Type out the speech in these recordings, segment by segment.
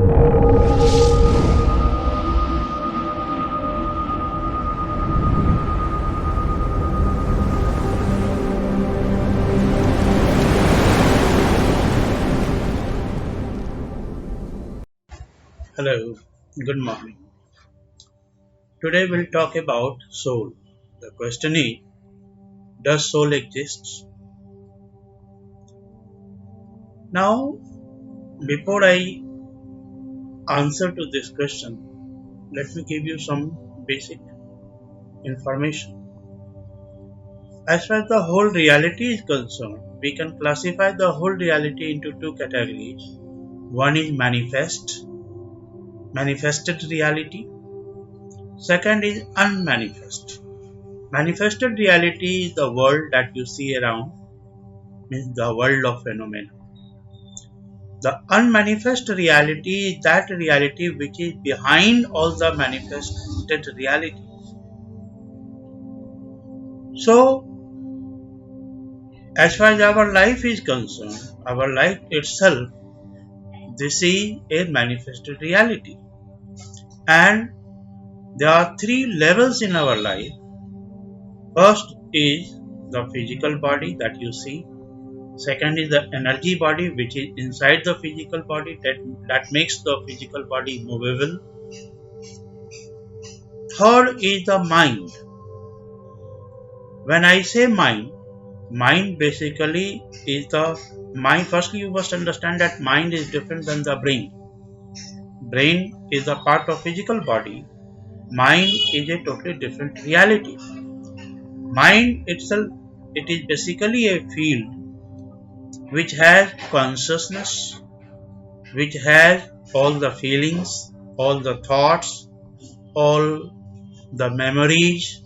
Hello, good morning. Today we'll talk about soul. The question is, does soul exist? Now, before I answer to this question, let me give you some basic information. As far as the whole reality is concerned, we can classify the whole reality into two categories. One is manifested reality. Second is unmanifest. Manifested reality is the world that you see around, means the world of phenomena. The unmanifest reality is that reality which is behind all the manifested reality. So, as far as our life is concerned, our life itself, this is a manifested reality. And there are three levels in our life. First is the physical body that you see. Second is the energy body which is inside the physical body that makes the physical body movable. Third is the mind. When I say mind basically is the mind. Firstly, you must understand that mind is different than the brain. Brain is a part of physical body. Mind is a totally different reality. Mind itself, it is basically a field which has consciousness, which has all the feelings, all the thoughts, all the memories,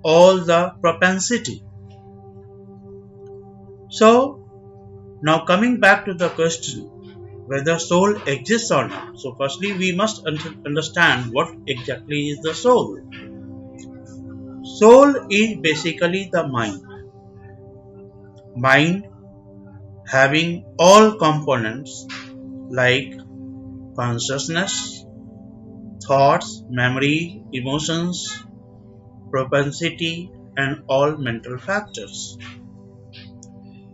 all the propensity. So, now coming back to the question whether soul exists or not. So firstly we must understand what exactly is the soul. Soul is basically the mind. Mind having all components like consciousness, thoughts, memory, emotions, propensity and all mental factors.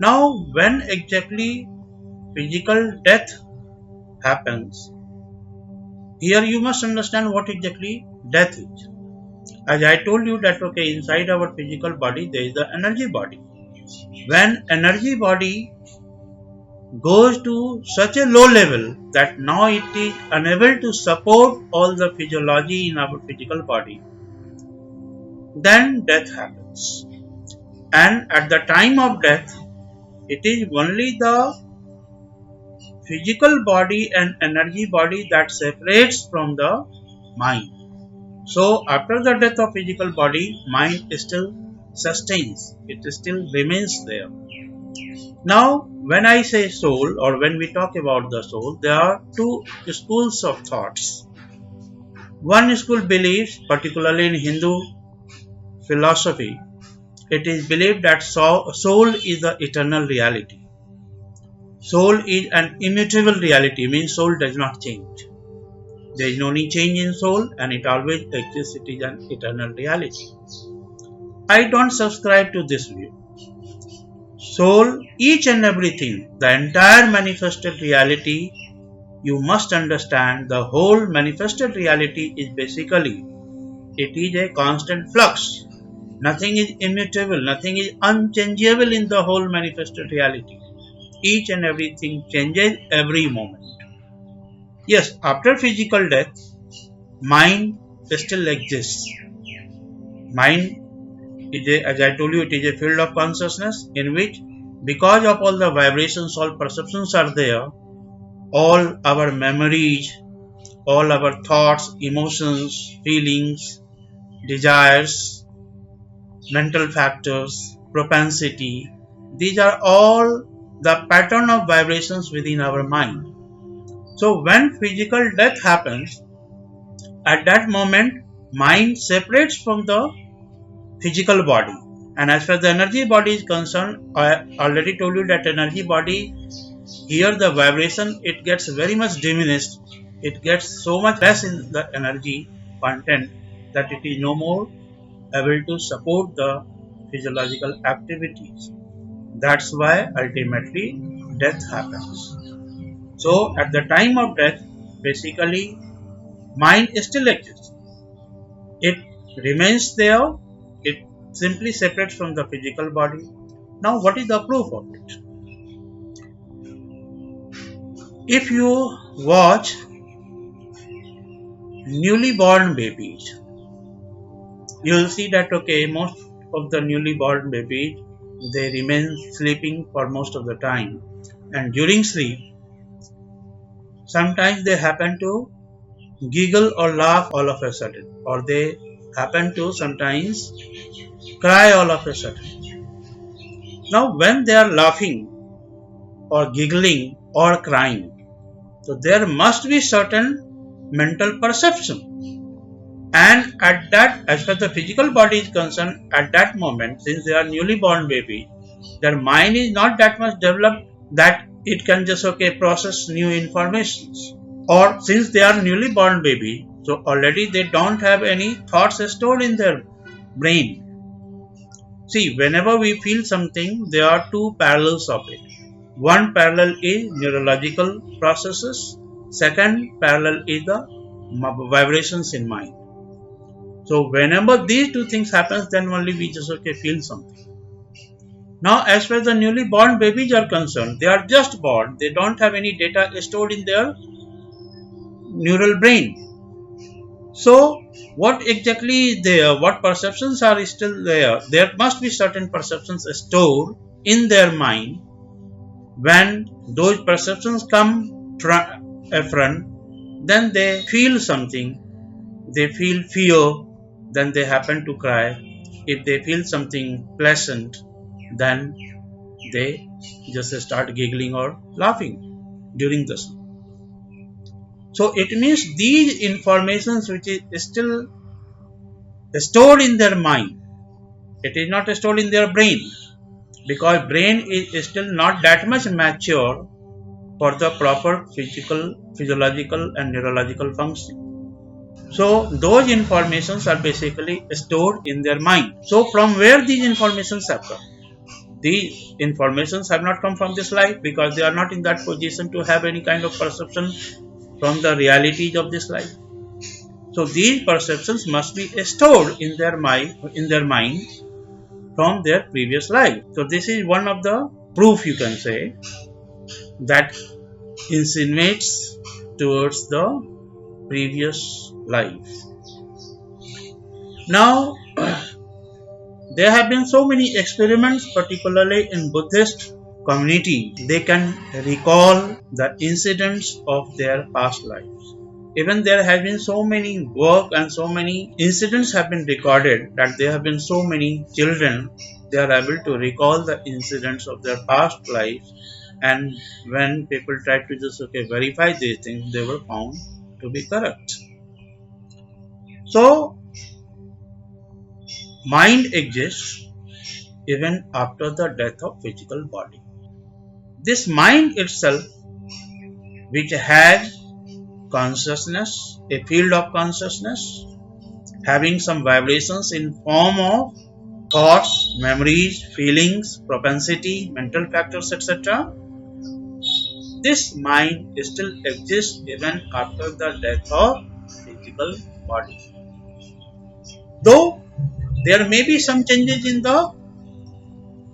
Now when exactly physical death happens, here you must understand what exactly death is. As I told you that okay, inside our physical body there is the energy body. When energy body goes to such a low level that now it is unable to support all the physiology in our physical body, then death happens. And at the time of death, it is only the physical body and energy body that separates from the mind. So after the death of physical body, mind still sustains, it still remains there. Now when I say soul or when we talk about the soul, there are two schools of thoughts. One school believes, particularly in Hindu philosophy, it is believed that soul is the eternal reality. Soul is an immutable reality, means soul does not change. There is no any change in soul and it always exists, it is an eternal reality. I don't subscribe to this view. Soul, each and everything, the entire manifested reality, you must understand the whole manifested reality is basically, it is a constant flux. Nothing is immutable, nothing is unchangeable in the whole manifested reality. Each and everything changes every moment. Yes, after physical death, mind still exists. Mind is a, as I told you, it is a field of consciousness in which, because of all the vibrations, all perceptions are there, all our memories, all our thoughts, emotions, feelings, desires, mental factors, propensity, these are all the pattern of vibrations within our mind. So when physical death happens, at that moment mind separates from the physical body. And as far as the energy body is concerned, I already told you that energy body, here the vibration, it gets very much diminished it gets so much less in the energy content that it is no more able to support the physiological activities. That's why ultimately death happens. So at the time of death, basically mind still exists. It remains there. It simply separates from the physical body. Now what is the proof of it? If you watch newly born babies, you will see that okay, most of the newly born babies they remain sleeping for most of the time, and during sleep sometimes they happen to giggle or laugh all of a sudden, or they happen to sometimes cry all of a sudden. Now when they are laughing or giggling or crying, so there must be certain mental perception. And at that, as far as the physical body is concerned, at that moment, since they are newly born baby, their mind is not that much developed that it can just okay process new informations. Or since they are newly born baby, so already they don't have any thoughts stored in their brain. See, whenever we feel something, there are two parallels of it. One parallel is neurological processes. Second parallel is the vibrations in mind. So whenever these two things happens, then only we just okay feel something. Now, as far as the newly born babies are concerned, they are just born. They don't have any data stored in their neural brain. So, what exactly is there? What perceptions are still there? There must be certain perceptions stored in their mind. When those perceptions come front, then they feel something. They feel fear, then they happen to cry. If they feel something pleasant, then they just start giggling or laughing during the sleep. So it means these informations which is still stored in their mind, it is not stored in their brain, because brain is still not that much mature for the proper physiological and neurological function. So those informations are basically stored in their mind. So from where these informations have come? These informations have not come from this life, because they are not in that position to have any kind of perception from the realities of this life. So these perceptions must be stored in their mind from their previous life. So this is one of the proof, you can say, that insinuates towards the previous life. Now there have been so many experiments, particularly in Buddhist community. They can recall the incidents of their past lives. Even there have been so many work and so many incidents have been recorded that there have been so many children, they are able to recall the incidents of their past lives, and when people try to just verify these things, they were found to be correct. So mind exists even after the death of physical body. This mind itself, which has consciousness, a field of consciousness, having some vibrations in form of thoughts, memories, feelings, propensity, mental factors, etc. This mind still exists even after the death of physical body. Though there may be some changes in the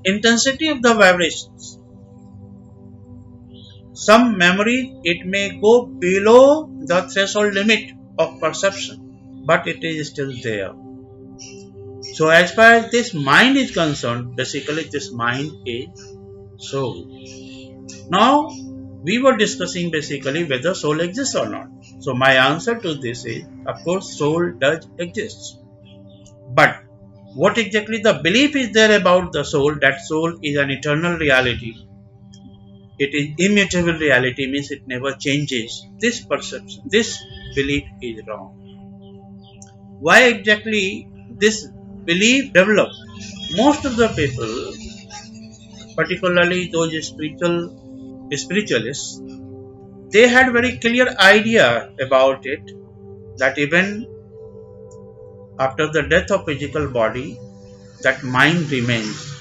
intensity of the vibrations. Some memory, it may go below the threshold limit of perception, but it is still there. So as far as this mind is concerned, basically this mind is soul. Now we were discussing basically whether soul exists or not. So my answer to this is, of course, soul does exist. But what exactly the belief is there about the soul, that soul is an eternal reality, it is immutable reality, means it never changes. This perception, this belief is wrong. Why exactly this belief developed? Most of the people, particularly those spiritualists, they had very clear idea about it, that even after the death of physical body, that mind remains.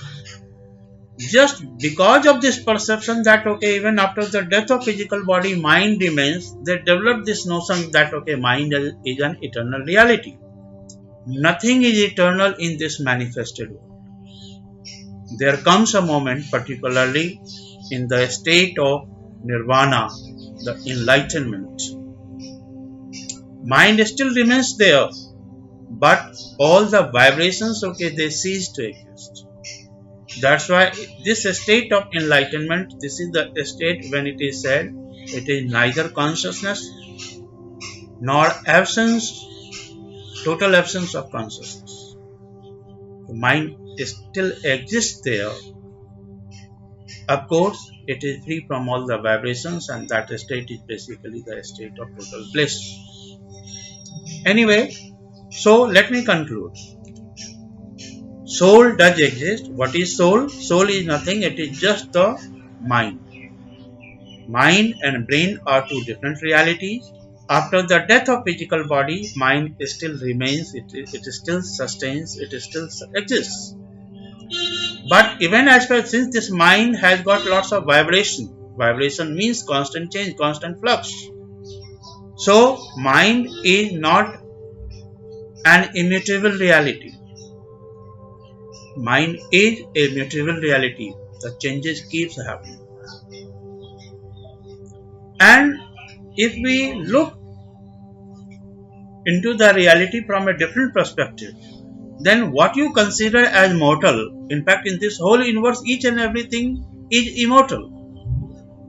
Just because of this perception that okay, even after the death of physical body, mind remains, they developed this notion that okay, mind is an eternal reality. Nothing is eternal in this manifested world. There comes a moment, particularly in the state of nirvana, the enlightenment. Mind still remains there, but all the vibrations, okay, they cease to exist. That's why this state of enlightenment, this is the state when it is said it is neither consciousness nor absence, total absence of consciousness. The mind still exists there. Of course, it is free from all the vibrations, and that state is basically the state of total bliss. Anyway, so let me conclude. Soul does exist. What is soul? Soul is nothing, it is just the mind. Mind and brain are two different realities. After the death of physical body, mind still remains, it still sustains, it still exists. But even as far since this mind has got lots of vibration, vibration means constant change, constant flux. So mind is not an immutable reality. Mind is a mutable reality. The changes keeps happening. And if we look into the reality from a different perspective, then what you consider as mortal, in fact in this whole universe each and everything is immortal.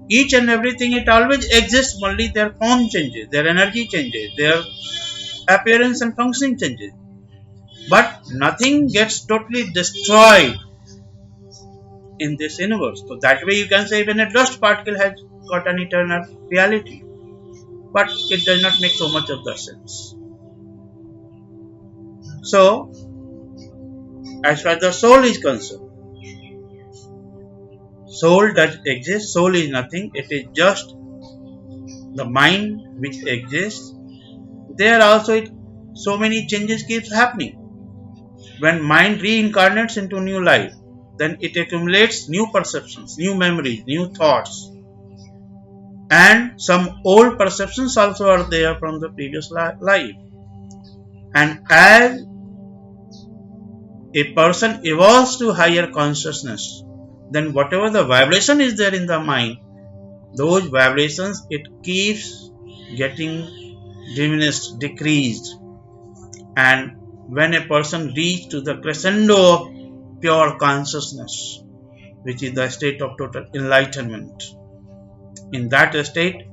Each and everything, it always exists, only their form changes, their energy changes, their appearance and functioning changes. But nothing gets totally destroyed in this universe. So that way you can say even a dust particle has got an eternal reality. But it does not make so much of the sense. So, as far as the soul is concerned, soul does exist, soul is nothing, it is just the mind which exists. There also so many changes keeps happening. When mind reincarnates into new life, then it accumulates new perceptions, new memories, new thoughts. And some old perceptions also are there from the previous life. And as a person evolves to higher consciousness, then whatever the vibration is there in the mind, those vibrations, it keeps getting diminished, decreased. And when a person reaches to the crescendo of pure consciousness, which is the state of total enlightenment, in that state,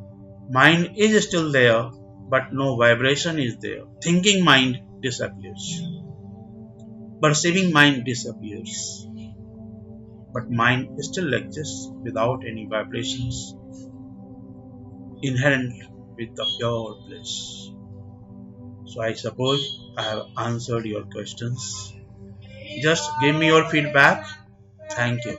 mind is still there, but no vibration is there. Thinking mind disappears. Perceiving mind disappears. But mind still exists without any vibrations, inherent with the pure bliss. So I suppose I have answered your questions. Just give me your feedback. Thank you.